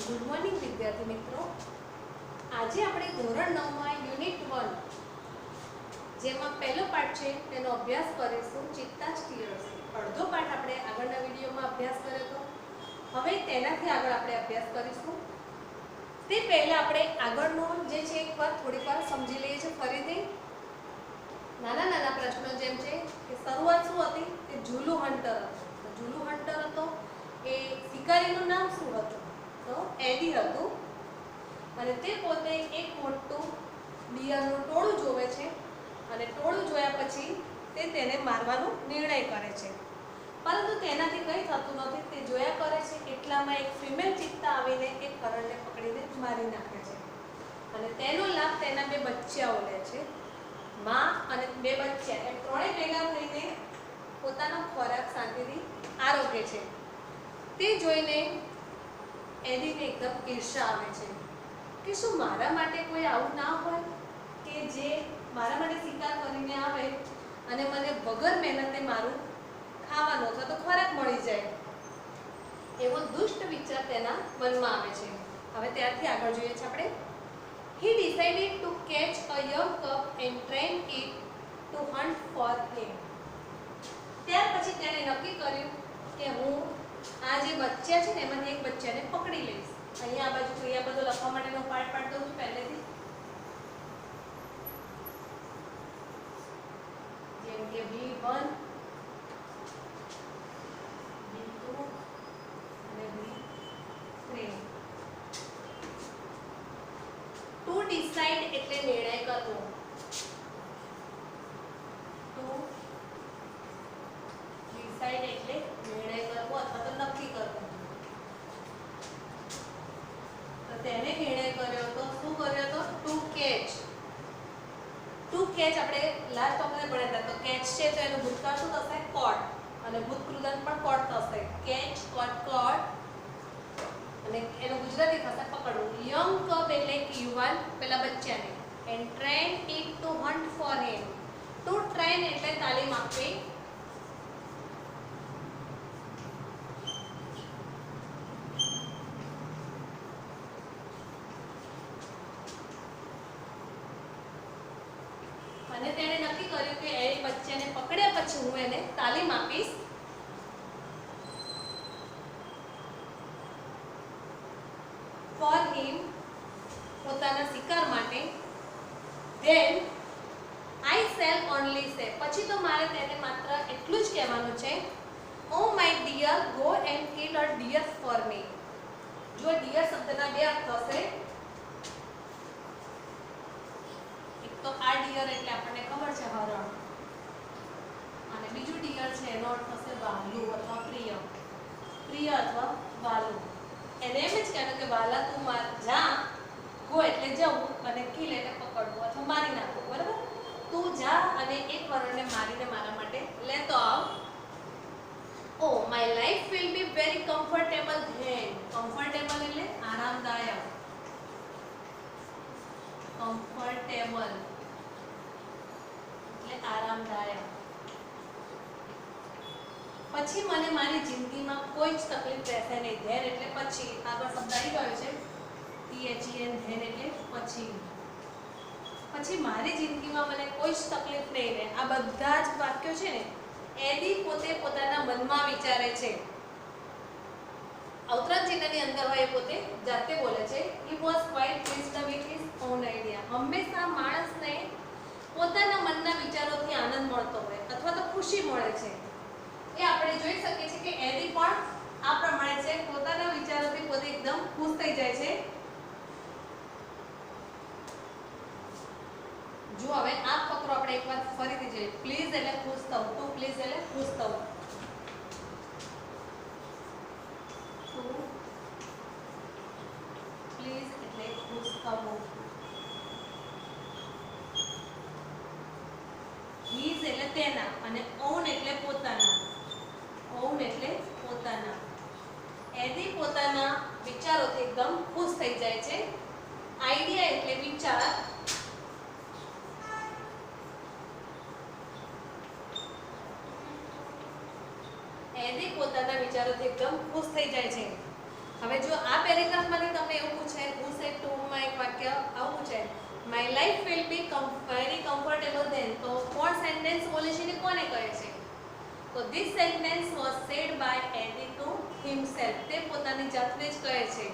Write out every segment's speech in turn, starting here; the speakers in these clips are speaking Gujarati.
ગુડ મોર્નિંગ વિદ્યાર્થી મિત્રો. આજે આપણે ધોરણ 9 માં યુનિટ 1 જેમાં પહેલો પાઠ છે તેનો અભ્યાસ કરીશું. ચિત્તા જ ક્લિયર છે. અડધો પાઠ આપણે આગળના વિડીયોમાં અભ્યાસ કર્યો હતો. હવે તેનાથી આગળ આપણે અભ્યાસ કરીશું. તે પહેલા આપણે આગળનો જે છે એકવાર થોડીક વાર સમજી લઈએ છીએ. ફરીથી નાના નાના પ્રશ્નો જેમ છે કે શરૂઆત શું હતી કે ઝૂલુ હન્ટર હતો. તો ઝૂલુ હન્ટર હતો એ શિકારીનું નામ શું હતું? તો એડી હતું. અને તે પોતે એક મોટું ડિયરનું ટોળું જોવે છે અને ટોળું જોયા પછી તે તેને મારવાનો નિર્ણય કરે છે, પરંતુ તેનાથી કંઈ થતું નથી. તે જોયા કરે છે એટલામાં એક ફિમેલ ચિત્તા આવીને એક હરણને પકડીને મારી નાખે છે અને તેનો લાભ તેના બે બચ્ચાઓ લે છે. માં અને બે બચ્ચા એ ત્રણેય ભેગા થઈને પોતાનો ખોરાક શાંતિથી આરોગે છે. તે જોઈને એડીને એકદમ ઈર્ષા આવે છે કે શું મારા માટે કોઈ આવું ના હોય કે જે મારા માટે શિકાર કરીને આવે અને મને વગર મહેનતે મારું ખાવાનું અથવા તો ખોરાક મળી જાય, એવો દુષ્ટ વિચાર તેના મનમાં આવે છે. હવે ત્યારથી આગળ જોઈએ છે આપણે. He decided to catch a young cub and train it to hunt for him. ત્યાર પછી તેણે નક્કી કર્યું કે હું આ જે બચ્ચા છે ને એમાંથી એક બચ્ચાને પકડી લઈશ. અહીંયા આ બાજુ ક્રિયા બધો લખવા માટેનો પાઠ પાડ દઉં છું પહેલેથી. જેમ કે V1 V2 અને V3. ટુ ડિસાઇડ એટલે નિર્ણય કરવો. ટુ ડિસાઇડ એટલે નિર્ણય કરવો અથવા તો નક્કી કરવું. તો તેને નિર્ણય કર્યો તો શું કર્યો તો ટુ કેચ. ટુ કેચ આપણે લાસ્ટ વખતે ભણ્યા હતા. તો કેચ છે તો એનું ભૂતકાળ શું થશે? કોટ. અને ભૂતકૃદંત પણ કોટ થશે. કેચ કોટ કોટ અને એનું ગુજરાતી થશે પકડવું. યંગ કબ એટલે યુવાન પેલા બચ્ચાને. And train it to hunt for him. To train એટલે તાલીમ આપવી. અને તેણે નક્કી કર્યું કે એ બચ્ચાને પકડ્યા પછી હું એને તાલીમ આપીશ. ફોર હિમ પોતાના શિકાર માટે. ધેન આઈ શેલ ઓનલી સે પછી તો મારે તેને માત્ર એટલું જ કહેવાનું છે, oh my dear go and kill a deer for me. જો ડિયર શબ્દના બે અર્થ થશે. એક તો આ ડિયર એટલે આપણને ખબર છે હરણ, અને બીજું ડિયર છે એનો અર્થ થશે વાલું અથવા પ્રિય. પ્રિય અથવા વાલું. એને એમ જ કહેવાનું કે વાલા તું જા. ગો એટલે જવું અને કિલ એટલે પકડવું અથવા મારી નાખવું. બરાબર? તું જા અને એક હરણને મારીને મારા માટે લેતો આવ. Oh my life will be very comfortable then. Comfortable એટલે આરામદાયક. કમ્ફર્ટેબલ એટલે આરામદાયક. પછી મને મારી જિંદગીમાં કોઈ જ તકલીફ રહેશે નહીં. ધેન એટલે પછી. આગળ શબ્દ આવી ગયો છે THEN. ધેન એટલે પછી. પછી મારી જિંદગીમાં મને કોઈ જ તકલીફ નહીં રહે. આ બધા જ વાક્યો છે ને એડી પોતે પોતાના મનમાં વિચારે છે. અવતરણ ચિહ્નની અંદર હોય એ પોતે જાતે બોલે છે. He was quite pleased with his own idea. હંમેશા માણસને પોતાના મનના વિચારોથી આનંદ મળતો હોય અથવા તો ખુશી મળે છે. એ આપણે જોઈ શકીએ છીએ કે એડી પણ આ પ્રમાણે છે. પોતાના વિચારોથી પોતે એકદમ ખુશ થઈ જાય છે. જો હવે આ ફકરો આપણે એકવાર ફરીથી જોઈએ. પ્લીઝ એટલે ખુશ થવું. ટુ પ્લીઝ એટલે ખુશ થવું. ટુ પ્લીઝ એટલે ખુશ થવું. હીઝ એટલે તેના અને ઓન એટલે પોતાના. ઓન એટલે પોતાના. એડી પોતાના વિચારોથી એકદમ ખુશ થઈ જાય છે. આઈડિયા એટલે વિચાર. એડી પોતાના વિચારોથી એકદમ ખુશ થઈ જાય છે. હવે જો આ પેરેગ્રાફમાંથી તમને એવું પૂછાય, હુ સેડ ટુ માં એક વાક્ય આવું પૂછાય, my life will be very comfortable then, તો કોણ સેન્ટેન્સ બોલે છે ને કોને કહે છે? તો this sentence was said by Eddie to himself, તે પોતાની જાતને જ કહે છે.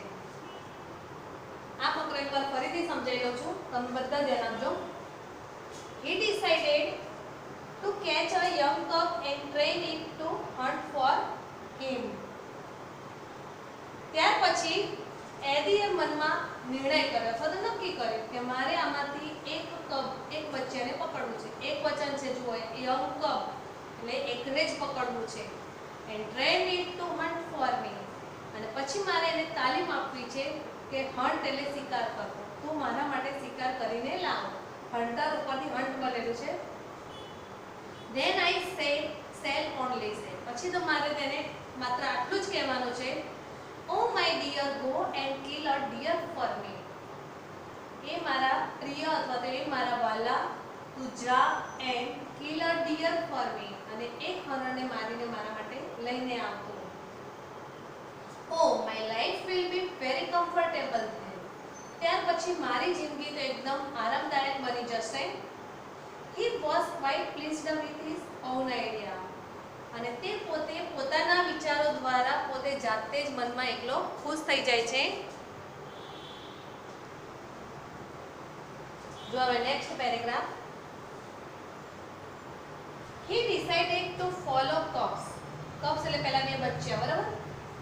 આ ફકરો એકવાર ફરીથી સમજાવી લઉં છું, તમે બધા ધ્યાન આપજો. He decided to catch a young cub and train it to hunt for him. ત્યાર પછી એડીએ મનમાં નિર્ણય કર્યો અથવા તો નક્કી કર્યું કે મારે આમાંથી એક બચ્ચાને પકડવું છે. એક વચન છે જુઓ, યંગ કબ એટલે એકને જ પકડવું છે. And train it to hunt four me, અને પછી મારે એને તાલીમ આપવી છે કે હન્ટ એટલે શિકાર કરવો, તું મારા માટે શિકાર કરીને લાવ. હન્ટર ઉપરથી હન્ટ બનેલું છે. ધેન આઈ સેલ ઓનલી સે, પછી તો મારે તેને માત્ર આટલું જ કહેવાનું છે, oh my dear go and kill a deer for me. એ મારા પ્રિય અથવા તો એ મારા વાલા, તું જા and kill a deer for me, અને એક હરણને મારીને મારા માટે લઈને આવતો. Oh my life will be very comfortable then, ત્યાર પછી મારી જિંદગી તો એકદમ આરામદાયક બની જશે. He was quite pleased with his own idea, અને તે પોતે પોતાના વિચારો દ્વારા પોતે જાતે જ મનમાં એકલો ખુશ થઈ જાય છે. જો હવે next paragraph. He decided to follow cubs. cubs એટલે પહેલા બે બચ્ચા, બરાબર,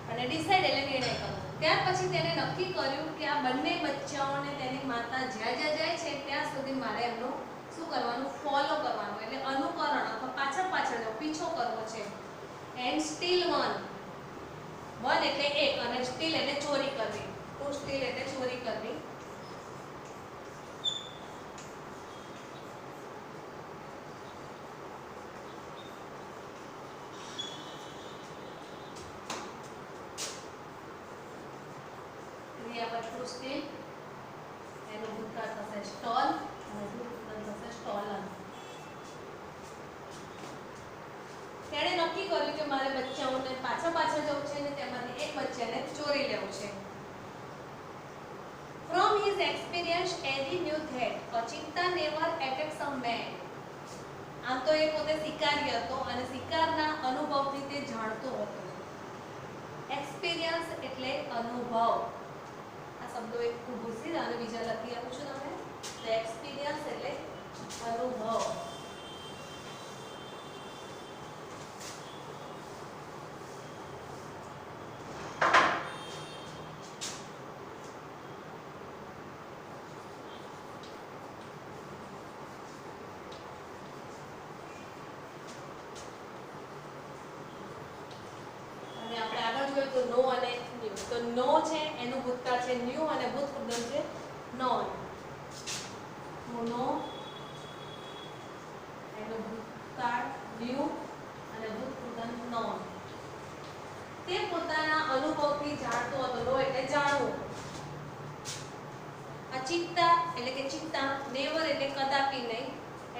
અને decide એટલે નિર્ણય કરવો. ત્યાર પછી તેને નક્કી કર્યું કે આ બંને બચ્ચાઓને તેની માતા જ્યાં જ્યાં જાય છે ત્યાં સુધી મારે એમનું શું કરવાનું? ફોલો કરવાનું, એટલે અનુકરણ અથવા પાછળ પીછો કરવો છે. એન્ડ સ્ટીલ વન એટલે એક, અને સ્ટીલ એટલે ચોરી કરવી. ટુ સ્ટીલ એટલે ચોરી કરવી. ક્રિયાપદ ટુ સ્ટીલ, એનું ભૂતકાળ થશે સ્ટોલ, અને ભૂતકાળ થશે સ્ટોલન. તેણે નક્કી કર્યું કે મારે બચ્ચાઓને પાછળ જવું છે અને તેમાંથી એક બચ્ચાને ચોરી લેવું છે. From his experience, Eddie knew that a cheetah never attacks a man. આમ તો એ પોતે શિકારી હતો અને શિકારના અનુભવથી તે જાણતો હતો. એક્સપિરિયન્સ એટલે અનુભવ. આ શબ્દો એક ખૂબ ભૂસી અને બીજા લખી આપું છું તમને. તો એક્સપિરિયન્સ એટલે અનુભવ. તો નો અને ન્યુ, તો નો છે એનું ભૂતકાળ છે ન્યુ, અને ભૂતપૂર્વ છે નોન. નો એનું ભૂતકાળ ન્યુ અને ભૂતપૂર્વ નોન. તે પોતાના અનુભવથી જાણતો હતો. નો એટલે જાણવું. અચિંતા એટલે કે ચિંતા, નેવર એટલે કદાપી નહીં,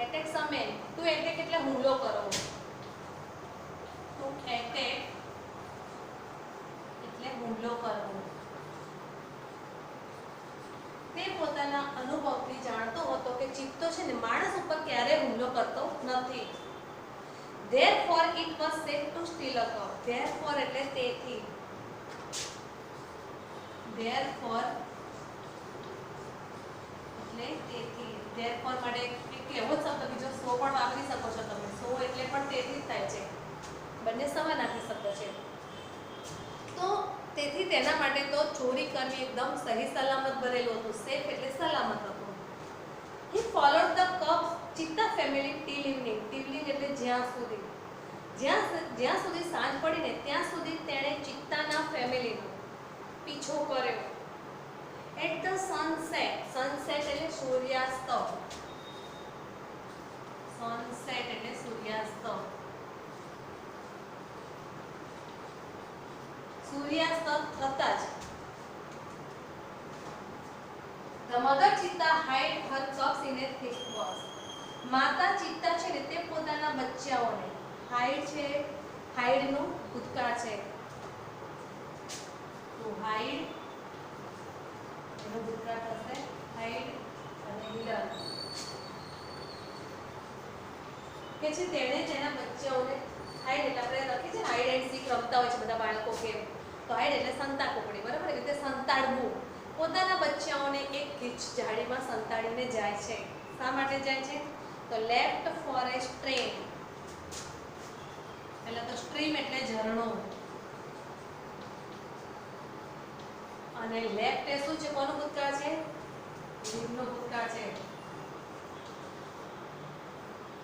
એટેક સમેન, ટુ એટેક એટલે હુમલો કરવો. ટુ એટેક હુમલો કરવો. તે પોતાના અનુભવથી જાણતો હતો કે ચિત્તો છે ને માણસ ઉપર ક્યારે હુમલો કરતો નથી. Therefore it was said to steal a cup. Therefore એટલે તેથી. Therefore એટલે તેથી. Therefore માટે એક એવો જ શબ્દ બીજો સો પણ વાપરી શકો છો તમે. સો એટલે પણ તેથી જ થાય છે. બંને સમાનાર્થી શબ્દ છે. તો તેથી તેના માટે તો ચોરી કરવી એકદમ સહી સલામત ભરેલું હતું. સેફ એટલે સલામત હતું. He followed the cubs cheetah family till evening. Evening એટલે જ્યાં સુધી. જ્યાં સુધી સાંજ પડીને ત્યાં સુધી તેણે ચિત્તાના ફેમિલીનો પીછો કર્યો. At the sunset. Sunset એટલે સૂર્યાસ્ત. Sunset એટલે સૂર્યાસ્ત. સૂર્યાસ્ત થતા જ The mother cheetah hid her cubs in a thick bush. માતા ચિત્તા છે ને તે પોતાના બચ્ચાઓને હાઈડ છે, હાઈડનું ભૂતકાળ છે. ટુ હાઈડ, એનો ભૂતકાળ થશે હાઈડ અને હિડન કે છે તેણે તેના બચ્ચાઓને હાઈડ એટલે આપણે લખી છે ને હાઈડ એન્ડ સીક રમતા હોય છે બધા બાળકો કે તો હાઈડ એટલે સંતા કોકડી બરાબર એ રીતે સંતાડવું પોતાના બચ્ચાઓને એક ગીચ ઝાડીમાં સંતાડીને જાય છે. શા માટે જાય છે? તો લેફ્ટ ફોર એ સ્ટ્રીમ, એટલે તો સ્ટ્રીમ એટલે ઝરણો અને લેફ્ટ એ શું છે? કોનું ભૂતકાળ છે? લીવનું ભૂતકાળ છે.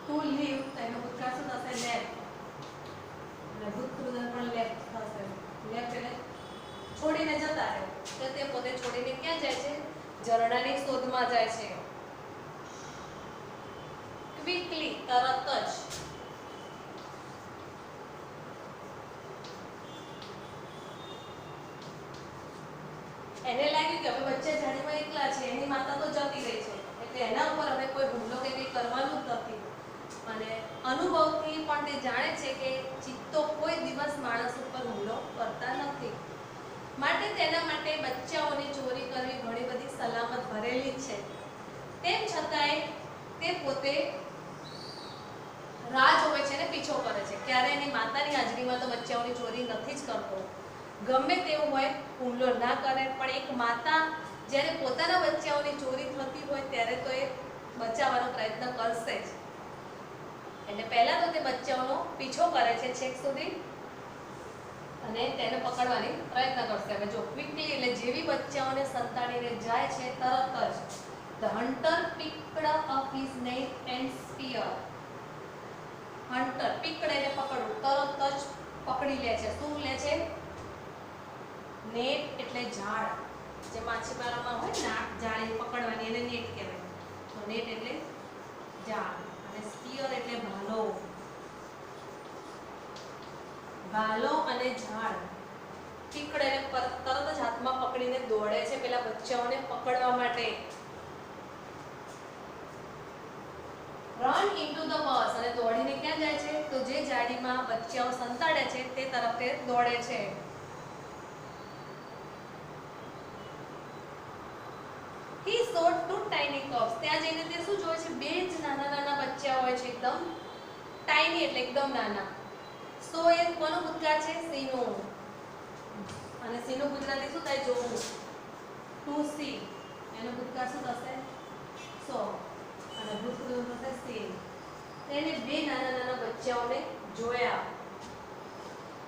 ટુ લીવ તો એનો ભૂતકાળ શું થશે? લેફ્ટ અને ભૂતકૃદન પણ લેફ્ટ થશે. લેફ્ટ એટલે છોડીને જતા રહે તો તે પોતે છોડીને ક્યાં જાય છે? ઝરણાની શોધમાં જાય છે. ક્વિકલી તરત જ એને લાગ્યું કે હવે બચ્ચા ઝાડીમાં એકલા છે, એની માતા તો જતી રહી છે એટલે એના ઉપર હવે કોઈ હુમલો કે કંઈ કરવાનું જ નથી અને અનુભવથી પણ તે જાણે છે કે ચિત્તો કોઈ દિવસ માણસ ઉપર હુમલો કરતા નથી માટે તેના માટે બચ્ચાઓની ચોરી કરવી ઘણી બધી સલામત ભરેલી જ છે. તેમ છતાંય તે પોતે રાહ જોવે છે ને પીછો કરે છે. ક્યારે એની માતાની હાજરીમાં તો બચ્ચાઓની ચોરી નથી જ કરતો. ગમે તેવું હોય હુમલો ના કરે પણ એક માતા જ્યારે પોતાના બચ્ચાઓની ચોરી થતી હોય ત્યારે તો એ બચાવવાનો પ્રયત્ન કરશે જ. એટલે પહેલા તો તે બચ્ચાઓનો પીછો કરે છે છેક સુધી અને તેને પકડવાની પ્રયત્ન કરશે. હવે જો ક્વિકલી એટલે જેવી બચ્ચાઓને સંતાડીને જાય છે તરત જ the hunter picked up his net and spear. hunter picked એટલે પકડવું, તરત જ પકડી લે છે. શું લે છે? નેટ એટલે જાળ, જે માછીમારોમાં હોય ને જાળી પકડવાની એને નેટ કહેવાય. તો નેટ એટલે જાળ અને સ્પીયર એટલે ભાલો. ભાલો અને ઝાડ પીકડ એને તરત જ હાથમાં પકડીને દોડે છે પેલા બચ્ચાઓને પકડવા માટે. રન ઇન્ટુ ધ બસ અને દોડીને ક્યાં જાય છે? તો જે જાડીમાં બચ્ચાઓ સંતાડે છે તે તરફ તે દોડે છે. He saw two tiny cubs. ત્યાં જઈને તે શું જોવે છે? બે જ નાના નાના બચ્ચા હોય છે, એકદમ ટાઈની એટલે એકદમ નાના. સો એ કોનું ભૂતકાળ છે? સીનું. અને સીનું ગુજરાતી શું થાય? જોવું. ટુ સી એનું ભૂતકાળ શું થશે? સો અને ભૂતકાળ થશે સીન. એને બે નાના નાના બચ્ચાઓને જોયા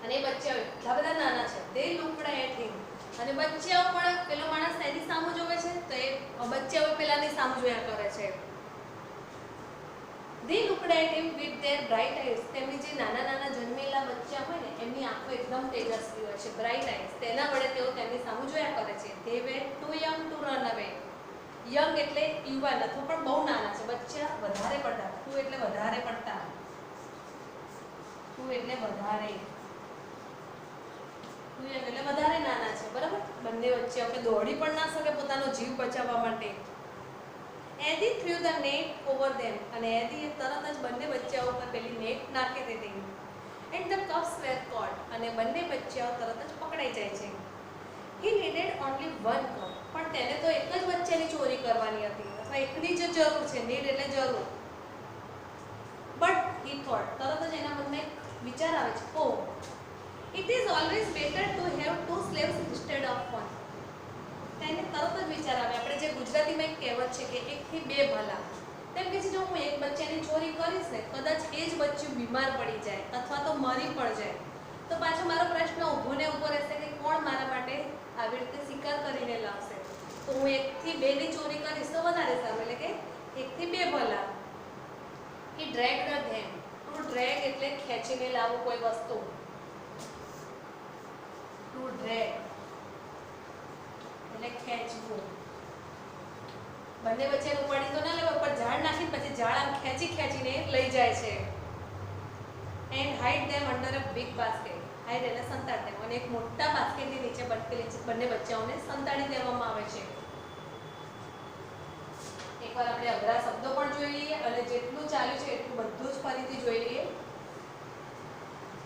અને એ બચ્ચાઓ એટલા બધા નાના છે. they looked at him અને બચ્ચાઓ પણ પેલો માણસ એની સામે જોવે છે તો એ બચ્ચાઓ પેલાની સામે જોયા કરે છે. they looked at him with their bright eyes. તેમની જે નાના નાના જન્મેલા બચ્ચા હોય ને એમની આંખો એકદમ તેજસ્વી હોય છે, બ્રાઇટ આઈઝ. તેના વડે તેઓ તેમની સામે જોયા કરે છે. they were too young to run away. Young એટલે યુવાન અથવા પણ બહુ નાના છે. બચ્ચા વધારે પડતા, ટુ એટલે વધારે પડતા, ટુ એટલે વધારે, ટુ યંગ એટલે વધારે નાના છે બરાબર. બંને વચ્ચે આપણે દોડી પણ ના શકે પોતાનો જીવ બચાવવા માટે. એડી threw the net over them અને એડી તરત જ બંને બચ્ચાઓ ઉપર પેલી નેટ નાખી દીધી. and the cubs were caught અને બંને બચ્ચાઓ તરત જ પકડાઈ જાય છે. he needed only one cub પણ તેને તો એક જ બચ્ચાની ચોરી કરવાની હતી અથવા એકની જ જરૂર છે. need એટલે જરૂર. but he thought તરત જ એના મનમાં એક વિચાર આવે છે, oh it is always better to have two slaves instead of one. તેને તરત જ વિચાર આવે. આપણે જે ગુજરાતીમાં એક કહેવત છે કે એકથી બે ભલા. તેમ કે જો હું એક બચ્ચાની ચોરી કરીશ ને કદાચ એ જ બચ્ચું બીમાર પડી જાય અથવા તો મરી પણ જાય તો પાછો મારો પ્રશ્ન ઊભો ને ઊભો રહેશે કે કોણ મારા માટે આવી રીતે શિકાર કરીને લાવશે. તો હું એકથી બેની ચોરી કરીશ તો વધારે સારું, એટલે કે એકથી બે ભલા. he dragged them. to drag એટલે ખેંચીને લાવવું કોઈ વસ્તુ. to drag એટલે ખેંચવું. બંને વચ્ચે ઉપાડી તો ના લેવા પર ઝાડ નાખીને પછી ઝાડ આમ ખેંચીને લઈ જાય છે. and hide them under a big basket. hide એટલે સંતાડ દેવું અને એક મોટા બાસ્કેટની નીચે બંને બચ્ચાઓને સંતાડી દેવામાં આવે છે. એકવાર આપણે અઘરા શબ્દો પણ જોઈ લઈએ અને જેટલું ચાલ્યું છે એટલું બધું જ ફરીથી જોઈ લઈએ.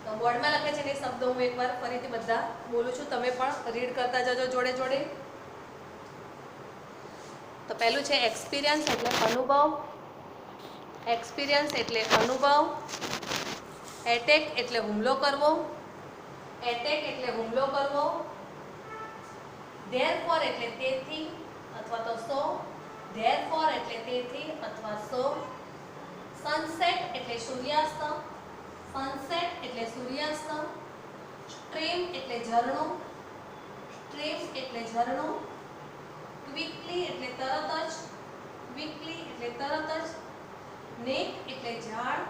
તો બોર્ડમાં લખે છે ને એ શબ્દો હું એકવાર ફરીથી બધા બોલું છું, તમે પણ રીડ કરતા જજો જોડે જોડે. તો પહેલું છે એક્સપિરિયન્સ એટલે અનુભવ. એક્સપિરિયન્સ એટલે અનુભવ. એટેક એટલે હુમલો કરવો. એટેક એટલે હુમલો કરવો. ધેરફોર એટલે તેથી અથવા તો સો. ધેરફોર એટલે તેથી અથવા સો. સનસેટ એટલે સૂર્યાસ્ત. સનસેટ એટલે સૂર્યાસ્ત. સ્ટ્રીમ એટલે ઝરણું. સ્ટ્રીમ એટલે ઝરણું. ક્વિકલી એટલે તરત જ. ક્વિકલી એટલે તરત જ. નેક એટલે ઝાડ.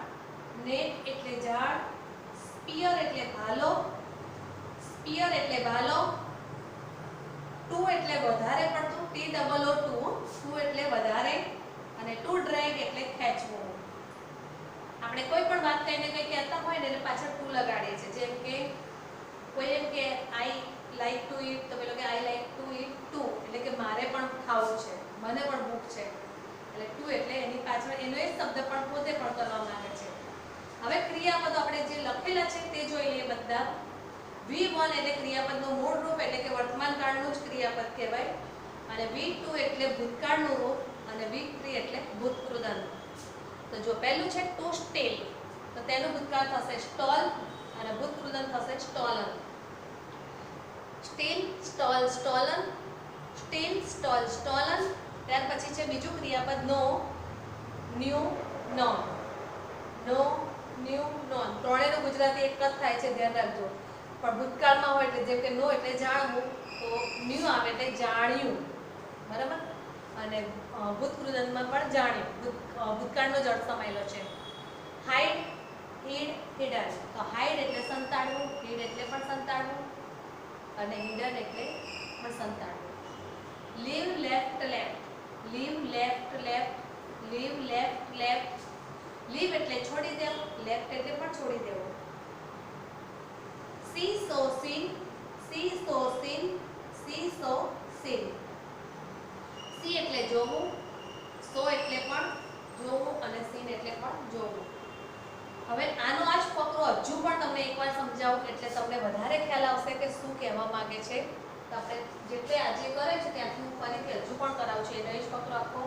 નેક એટલે ઝાડ. સ્પિયર એટલે ભાલો. સ્પિયર એટલે ભાલો. ટુ એટલે વધારે પડતું, T double O too. Too એટલે વધારે અને ટુ ડ્રેગ એટલે ખેંચવું. આપણે કોઈ પણ વાત કહીને કંઈ કહેતા હોય ને એટલે પાછળ ટુ લગાડીએ છીએ. જેમ કે કોઈ એમ કે આઈ લાઈક ટુ ઈટ, તો પેલો કે I like to eat too, એટલે કે મારે પણ ખાવું છે, મને પણ ભૂખ છે. એટલે ટુ એટલે એની પાછળ એનો એક શબ્દ પણ પોતે પણ કરવા માંગે છે. હવે ક્રિયાપદો આપણે જે લખેલા છે તે જોઈ લઈએ બધા. V1 એટલે ક્રિયાપદનું મૂળ રૂપ એટલે કે વર્તમાન કાળનું જ ક્રિયાપદ કહેવાય. અને V2 એટલે ભૂતકાળનું રૂપ અને V3 એટલે ભૂતકૃદંત. તો જો પહેલું છે ટુ સ્ટીલ, તો તેનું ભૂતકાળ થશે સ્ટોલ અને ભૂતકૃદંત થશે stolen. Steal, stole, stolen. Steal, stole, stolen. ત્યાર પછી છે બીજું ક્રિયાપદ નો, knew, known. Know, knew, non. ત્રણેયનું Gujarati એક જ થાય છે, ધ્યાન રાખજો. પણ ભૂતકાળમાં હોય એટલે જેમ કે નો એટલે જાણવું, તો ન્યુ આવે એટલે જાણ્યું, બરાબર. અને ભૂતકૃદંતમાં પણ જાણ્યું, ભૂતકાળનો જ અર્થ સમાયેલો છે. Hide, hid, hidden. તો હાઈડ એટલે સંતાડવું, હિડ એટલે પણ સંતાડવું અને હિડન એટલે પણ સંતાડવું. Leave, left, left. Leave, left, left. Leave, left, left. Leave એટલે છોડી દેવું, લેફ્ટ એટલે પણ છોડી દેવું. See saw seen. See saw seen. See saw seen. See એટલે જોવું, સો એટલે પણ જોવું અને સીન એટલે પણ જોવું. હવે આનો આ જ ફકરો હજુ પણ તમને એકવાર સમજાવું એટલે તમને વધારે ખ્યાલ આવશે કે શું કહેવા માંગે છે. તો આપણે જેટલે આજે કરે છે ત્યાંથી હું ફરીથી હજુ પણ કરાવું છું એનો જ ફકરો આખો.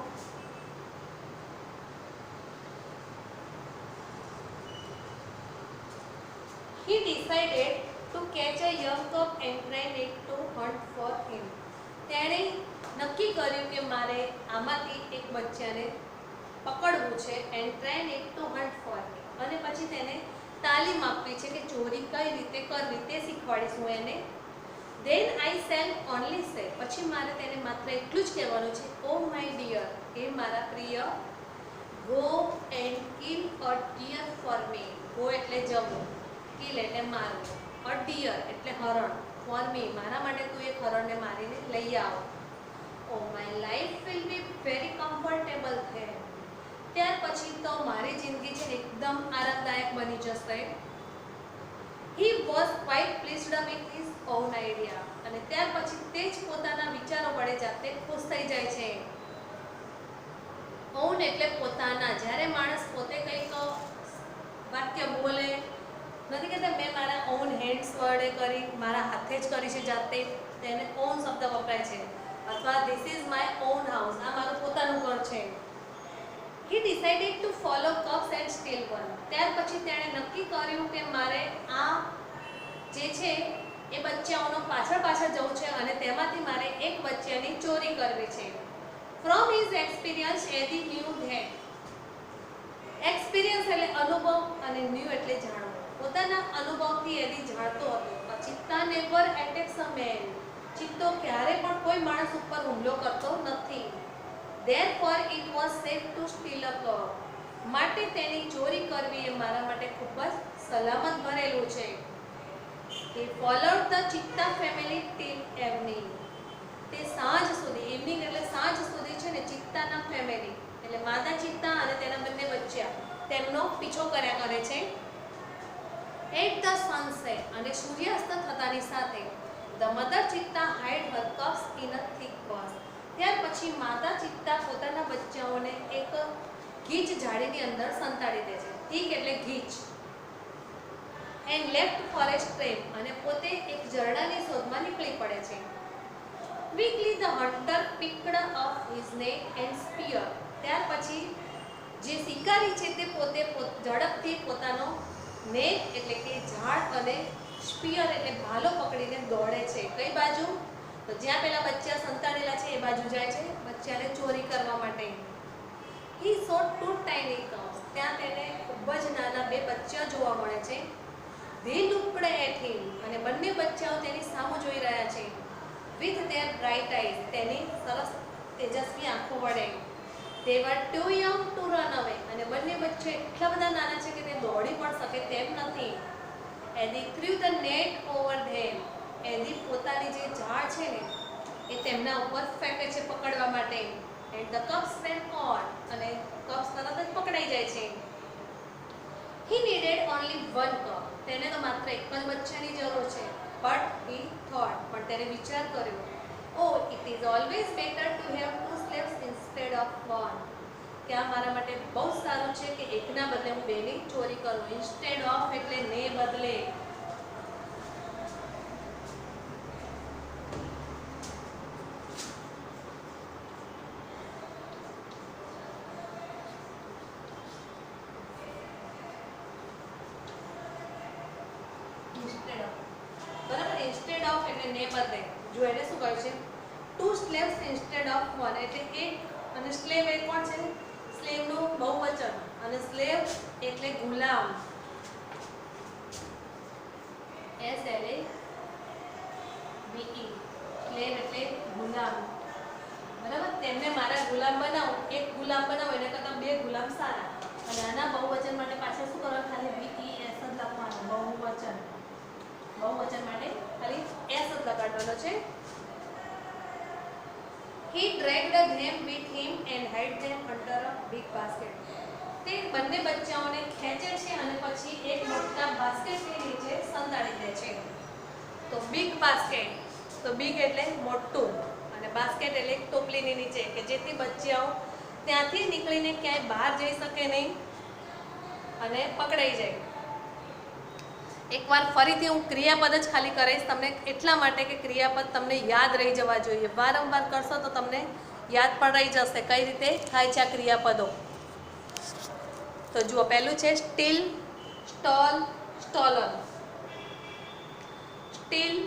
He decided to catch a young cub and train it to hunt for him. તેણે નક્કી કર્યું કે મારે આમાંથી એક બચ્ચાને પકડવું છે and train it to hunt for him. અને પછી તેને તાલીમ આપવી છે કે ચોરી કઈ રીતે કરવી તે શીખવાડીશ હું એને. Then I shall only say. પછી મારે તેને માત્ર એટલું જ કહેવાનું છે, oh my dear, એ મારા પ્રિય, go and kill a deer for me. go એટલે જવું, kill એટલે મારવું, a deer એટલે હરણ, for me મારા માટે તું એક હરણને મારીને લઈ આવ. oh my life will be very comfortable there. ત્યાર પછી તો મારી જિંદગી છે એકદમ આરામદાયક બની જશે. He was quite pleased with his own idea. અને ત્યાર પછી તે જ પોતાના વિચારો વડે જાતે ખુશ થઈ જાય છે. own એટલે પોતાના. જ્યારે માણસ પોતે કંઈક વાક્ય બોલે, નથી કહેતા મેં મારા ઓન હેન્ડ્સ વડે કરી, મારા હાથે જ કરી છે જાતે, તેને ઓન શબ્દ વપરાય છે. અથવા this is my own house, આ મારું પોતાનું ઘર છે. He decided to follow cubs and steal one. ત્યાર પછી તેણે નક્કી કર્યું કે મારે આ જે છે એ બચ્ચાઓનો પાછળ જવું છે અને તેમાંથી મારે એક બચ્ચાની ચોરી કરવી છે. From his experience, Eddie knew that. Experience એટલે અનુભવ અને ન્યુ એટલે જાણવું. પોતાના અનુભવથી એડી જાણતો હતો. ચિત્તા નેવર એટેક્સ અ મેન. ચિત્તો ક્યારે પણ કોઈ માણસ ઉપર હુમલો કરતો નથી. Therefore it was safe to steal a cub. માટે તેની ચોરી કરવી એ મારા માટે ખૂબ જ સલામત ભરેલું છે. He followed the Chitta family till evening. તે સાંજ સુધી, ઇવનિંગ એટલે સાંજ સુધી છે ને ચિત્તાના ફેમિલી એટલે માતા ચિત્તા અને તેના બંને બચ્ચા તેમનો પીછો કર્યા કરે છે. At the sunset, અને સૂર્યાસ્ત થતાની સાથે the mother ચિત્તા hide her cubs in a thick bush. ત્યાર પછી માતા ચિત્તા પોતાના બચ્ચાઓને એક ગીચ ઝાડીની અંદર સંતાડી દે છે. thick એટલે ગીચ. And left for a stream, અને પોતે એક ઝરણાની શોધમાં નીકળી પડે છે. Quickly the hunter picked up his net and spear. ત્યાર પછી જે શિકારી છે તે પોતે ઝડપથી પોતાનો નેટ એટલે કે ઝાડ અને સ્પીયર એટલે ભાલો પકડીને દોડે છે. કઈ બાજુ? તો જ્યાં પેલા બચ્ચા સંતાડેલા છે એ બાજુ જાય છે બચ્ચાને ચોરી કરવા માટે. હી શોટ ટુ ટાઇની કાઉસ. ત્યાં તેને ખૂબ જ નાના બે બચ્ચા જોવા મળે છે. ધે લુક્ડ એટ હિમ, અને બંને બચ્ચાઓ તેની સામે જોઈ રહ્યા છે. વિથ ધેર બ્રાઇટ આઈઝ, તેની સરસ તેજસ્વી આંખો વડે. They were too young to run away, અને બંને બચ્ચા એટલા બધા નાના છે કે તે દોડી પણ શકે તેમ નથી. Eddie threw the net over them. એડી પોતાની જે ઝાડ છે ને એ તેમના ઉપર ફેંકે છે પકડવા માટે. And the cubs ran on, અને કબ્સ તરત જ પકડાઈ જાય છે. He needed only one cub. તેને તો માત્ર એક જ બચ્ચાની જરૂર છે. But he thought, પણ તેને વિચાર કર્યો, oh, it is always better to have two slaves instead of one. કે આ મારા માટે બહુ સારું છે કે એકના બદલે હું બેની ચોરી કરું. Instead of એટલે ને બદલે. Instead of એટલે ને બદલે. જો એને શું કહ્યું છે? two slaves instead of one, એટલે એક, અને સ્લેવ એ કોણ છે? સ્લેવ નું બહુવચન, અને સ્લેવ એટલે ગુલામ. S L A V E, slave એટલે ગુલામ. બરાબર? તેમને મારા ગુલામ બનાવો, એક ગુલામ બનાવો એના કરતાં બે ગુલામ સારા. અને આના બહુવચન માટે પાછળ શું કરવાનું? ખાલી V E S જ લખવાનું. બહુવચન માટે ખાલી S જ લગાડવાનો છે. He dragged them with him and hid them under a big basket. તે બંને બચ્ચાઓને ખેંચે છે અને પછી એક મોટા બાસ્કેટની નીચે સંતાડી દે છે. તો બિગ બાસ્કેટ, તો બિગ એટલે મોટું, અને બાસ્કેટ એટલે ટોપલીની નીચે, કે જેથી બચ્ચાઓ ત્યાંથી નીકળીને ક્યાંય બહાર જઈ શકે નહીં અને પકડાઈ જાય. એકવાર ફરીથી હું ક્રિયાપદ જ ખાલી કરીશ તમને, એટલા માટે કે ક્રિયાપદ તમને યાદ રહી જવા જોઈએ. વારંવાર કરશો તો તમને યાદ પણ રહી જશે કઈ રીતે થાય છે આ ક્રિયાપદો. તો જુઓ, પહેલું છે steal, stole, stolen. Steal,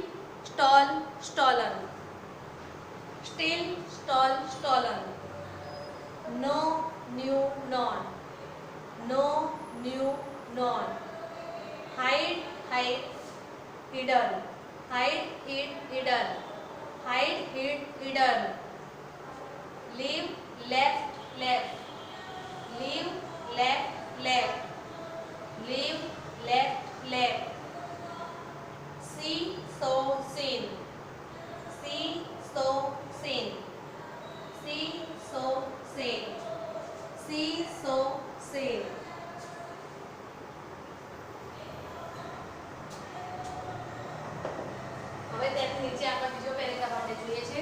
stole, stolen. Steal, stole, stolen. Know, knew, known. Know, knew, known. Hide, hide, hidden. Hide, hid, hidden. Hide, hid, hidden. Leave, left, left. Leave, left, left. Leave, left, left. See, saw, seen. See, saw, seen. See, saw, seen. See, saw, seen. હવે ત્યાંથી નીચે આગળ બીજો પેરેગ્રાફ આપણે જોઈએ છે.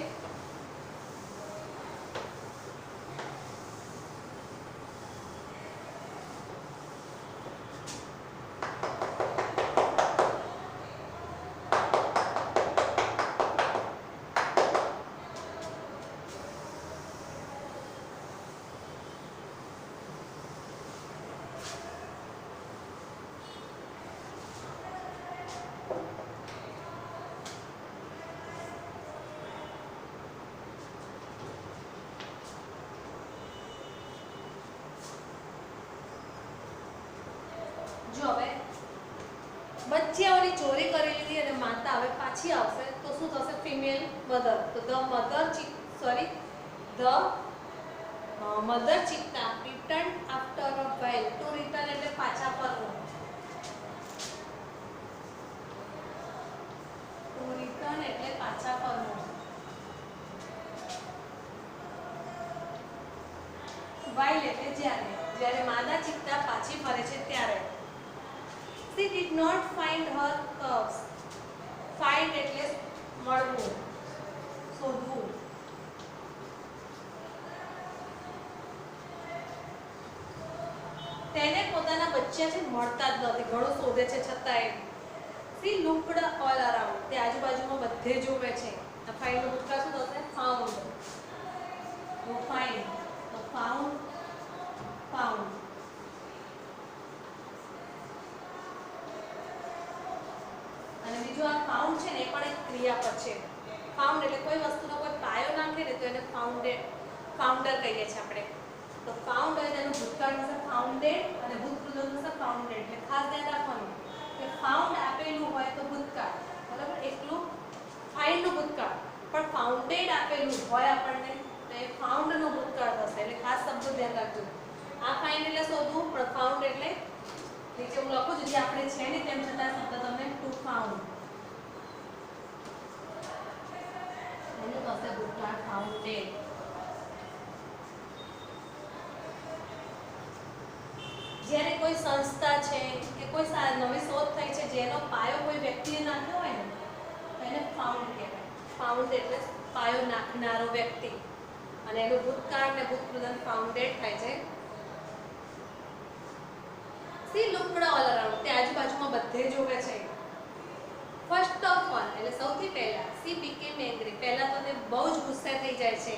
જો હવે બચ્ચાઓની ચોરી કરી લીધી અને માતા હવે પાછી આવશે તો શું થશે? Female mother. તો the mother cheetah return after a while. To return એટલે પાછા ફરવું. ટુ રિટર્ન એટલે પાછા ફરવું. વ્હાઇલ એટલે જ્યારે માદા ચિત્તા પાછી ફરે છે ત્યારે. She did not find her cubs. Find એટલે મળવું, શોધવું. તેને પોતાના બચ્ચા છે મળતા જ નથી, ઘણું શોધે છે છતાંય. સી લુકડ ઓલ અરાઉન્ડ, તે આજુબાજુમાં બધે જોવે છે. આ ફાઇન્ડ નું ભૂતકાળ શું થશે? ફાઉન્ડ. તો ફાઇન્ડ, તો ફાઉન્ડ, ફાઉન્ડ. અને બીજું આ ફાઉન્ડ છે ને એ પણ એક ક્રિયાપદ છે. ફાઉન્ડ એટલે કોઈ વસ્તુનો કોઈ પાયો નાખે ને તો એને ફાઉન્ડર કહીએ છીએ આપણે. તો ફાઉન્ડ હોય તેનું ભૂતકાળ થશે ફાઉન્ડેડ અને ભૂતપૂર્વ થશે ફાઉન્ડેડ. એટલે ખાસ ધ્યાન રાખવાનું કે ફાઉન્ડ આપેલું હોય તો ભૂતકાળ, બરાબર, એકલું ફાઇન્ડ નું ભૂતકાળ, પણ ફાઉન્ડેડ આપેલું હોય આપણને તો એ ફાઉન્ડ નું ભૂતકાળ થશે. એટલે ખાસ શબ્દો ધ્યાન રાખજો. આ ફાઇન્ડ એટલે શોધવું, પણ ફાઉન્ડ એટલે નીચે હું લખું છું જે આપણે છે ને તેમ છતાં શબ્દ તમને ટુ ફાઉન્ડ એનું થશે ભૂતકાળ ફાઉન્ડેડ. જ્યારે કોઈ સંસ્થા છે કે કોઈ નવી શોધ થઈ છે જેનો પાયો કોઈ વ્યક્તિએ નાખ્યો હોય ને તો એને ફાઉન્ડ કહેવાય. ફાઉન્ડ એટલે પાયો નાખનારો વ્યક્તિ, અને એનું ભૂતકાળ ને ભૂતપૂર્વ ફાઉન્ડેડ થાય છે. સી લુકડ ઓલ અરાઉન્ડ, તે આજુબાજુમાં બધે જોવે છે. ફર્સ્ટ ઓફ ઓલ એટલે સૌથી પહેલા સી બીકેમ એંગ્રી, પહેલા તો તે બહુ જ ગુસ્સે થઈ જાય છે.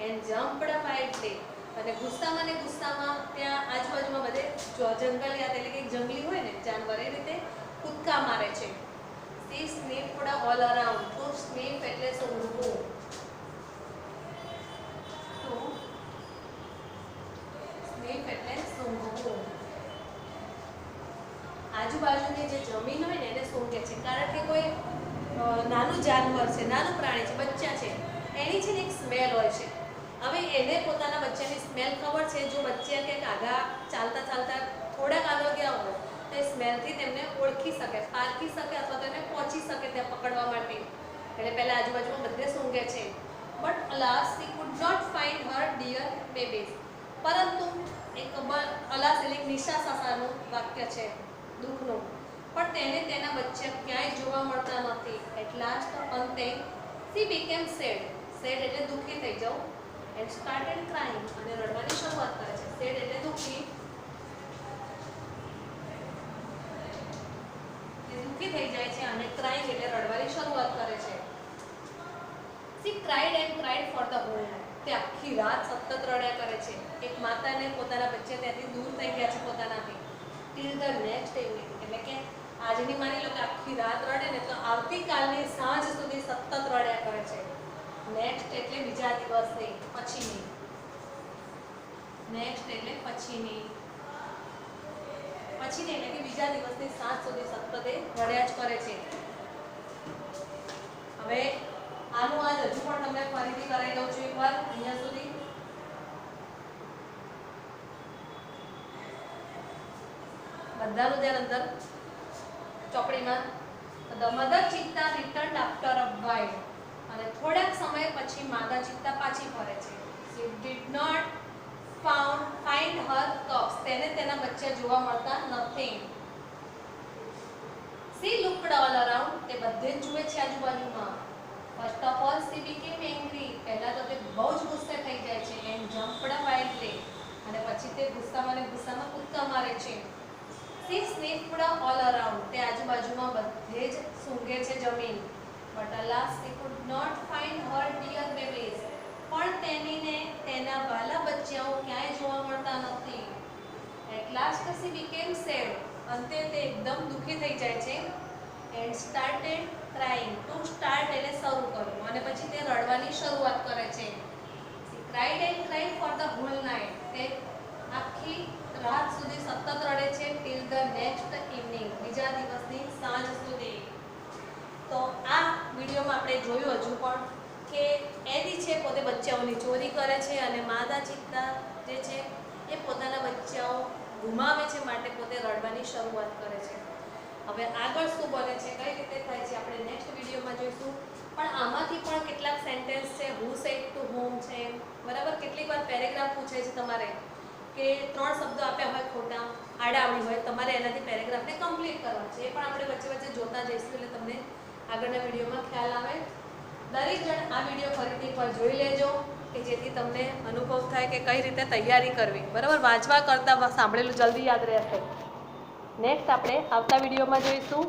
એન્ડ જમ્પડ વાઇલ્ડલી, અને ગુસ્સામાં ને ગુસ્સામાં ત્યાં આજુબાજુમાં બધે જંગલિયાત એટલે કે જંગલી હોય ને જાનવર એ રીતે કૂદકા મારે છે. સી સ્નીફડ ઓલ અરાઉન્ડ, તો સ્નીફ એટલે સૂંઘવું. તો સ્નીફ એટલે સૂંઘવું. આજુબાજુની જે જમીન હોય ને એને સૂંઘે છે, કારણ કે કોઈ નાનું જાનવર છે, નાનું પ્રાણી છે, બચ્ચા છે, એની છે ને એક સ્મેલ હોય છે. હવે એને પોતાના બચ્ચાની સ્મેલ ખબર છે. જો બચ્ચા કે આગા ચાલતા ચાલતા થોડાક આગળ ગયા હોય તો એ સ્મેલથી તેમને ઓળખી શકે, પારખી શકે, અથવા તો એને પહોંચી શકે ત્યાં પકડવા માટે. એટલે પહેલા આજુબાજુમાં બધે સૂંઘે છે. But alas she could not find her dear babies, પરંતુ એક અલાસ એટલે નિશા સાસાનું વાક્ય છે દુઃખનું, પણ તેને તેના બચ્ચા ક્યાંય જોવા મળતા નથી. એટ લાસ્ટ અંતે સી બીકેમ સેડ, સેડ એટલે દુઃખી થઈ જવું. એન્ડ સ્ટાર્ટેડ ક્રાઇંગ, અને રડવાની શરૂઆત કરે છે. સેડ એટલે દુઃખી, દુઃખી થઈ જાય છે, અને ક્રાઇંગ એટલે રડવાની શરૂઆત કરે છે. She cried and cried for the whole night, તે આખી રાત સતત રડ્યા કરે છે. એક માતાને પોતાના બચ્ચા ત્યાંથી દૂર થઈ ગયા છે પોતાનાથી, ટિલ ધ નેક્સ્ટ ઇવનિંગ, એટલે કે આજની માની લો કે આખી રાત રડે ને તો આવતીકાલની સાંજ સુધી સતત રડ્યા કરે છે. નેક્સ્ટ એટલે બીજા દિવસની, પછીની. નેક્સ્ટ એટલે પછીની, પછીની એટલે કે બીજા દિવસની સાંજ સુધી સતત એ રડ્યા જ કરે છે. હવે આનું આજ હજુ પણ તમને ફરીથી કરાવી દઉં છું એકવાર અહીંયા સુધી. બધાનું ધ્યાન અંદર ચોપડીમાં. The mother cheetah returned after a while, અને થોડાક સમય પછી માદા ચિત્તા પાછી ફરે છે. She did not find her cubs, તેને તેના બચ્ચા જોવા મળતા નથી. સી લુકડ ઓલ અરાઉન્ડ, તે બધે જ જુએ છે આજુબાજુમાં. First of all C became angry, પહેલા તો તે બહુ જ ગુસ્સે થઈ જાય છે. એન્ડ જમ્પડ વાઇલ્ડલી, અને પછી તે ગુસ્સામાં ને ગુસ્સામાં કૂદકા મારે છે. સી સ્નીફડ ઓલ અરાઉન્ડ, તે આજુબાજુમાં બધે જ સૂંઘે છે જમીન. But alas she could not find her dear babies, પણ તેનીને તેના વાલા બચ્ચાઓ ક્યાંય જોવા મળતા નથી. At last she became sad, અંતે તે એકદમ દુઃખી થઈ જાય છે. And started crying, to start એટલે શરૂ કરવું, અને પછી તે રડવાની શરૂઆત કરે છે. She cried and cried for the whole night, તે આખી રાત સુધી સતત રડે છે. ટિલ ધ નેક્સ્ટ ઇવનિંગ, બીજા દિવસની સાંજ સુધી. તો આ વિડીયોમાં આપણે જોયું હજુ પણ કે એની છે પોતે બચ્ચાઓની ચોરી કરે છે, અને માદા ચિત્તા જે છે એ પોતાના બચ્ચાઓ ગુમાવે છે માટે પોતે રડવાની શરૂઆત કરે છે. હવે આગળ શું બને છે, કઈ રીતે થાય છે, આપણે નેક્સ્ટ વિડીયોમાં જોઈશું. પણ આમાંથી પણ કેટલાક સેન્ટેન્સ છે, હુ સેડ ટુ હોમ છે, બરાબર. કેટલીક વાર પેરેગ્રાફ પૂછે છે તમારે કે 3 શબ્દો આપ્યા હોય ખોટા, આડાવડી હોય, તમારે એનાથી પેરેગ્રાફને કમ્પ્લીટ કરવાનો છે. એ પણ આપણે વચ્ચે વચ્ચે જોતા જઈશું, એટલે તમને આગળના વિડીયોમાં ખ્યાલ આવે. દરેક જણ આ વિડીયો ફરીથી એકવાર જોઈ લેજો, કે જેથી તમને અનુભવ થાય કે કઈ રીતે તૈયારી કરવી, બરાબર. વાંચવા કરતાં સાંભળેલું જલ્દી યાદ રહેશે. નેક્સ્ટ આપણે આવતા વિડીયોમાં જોઈશું.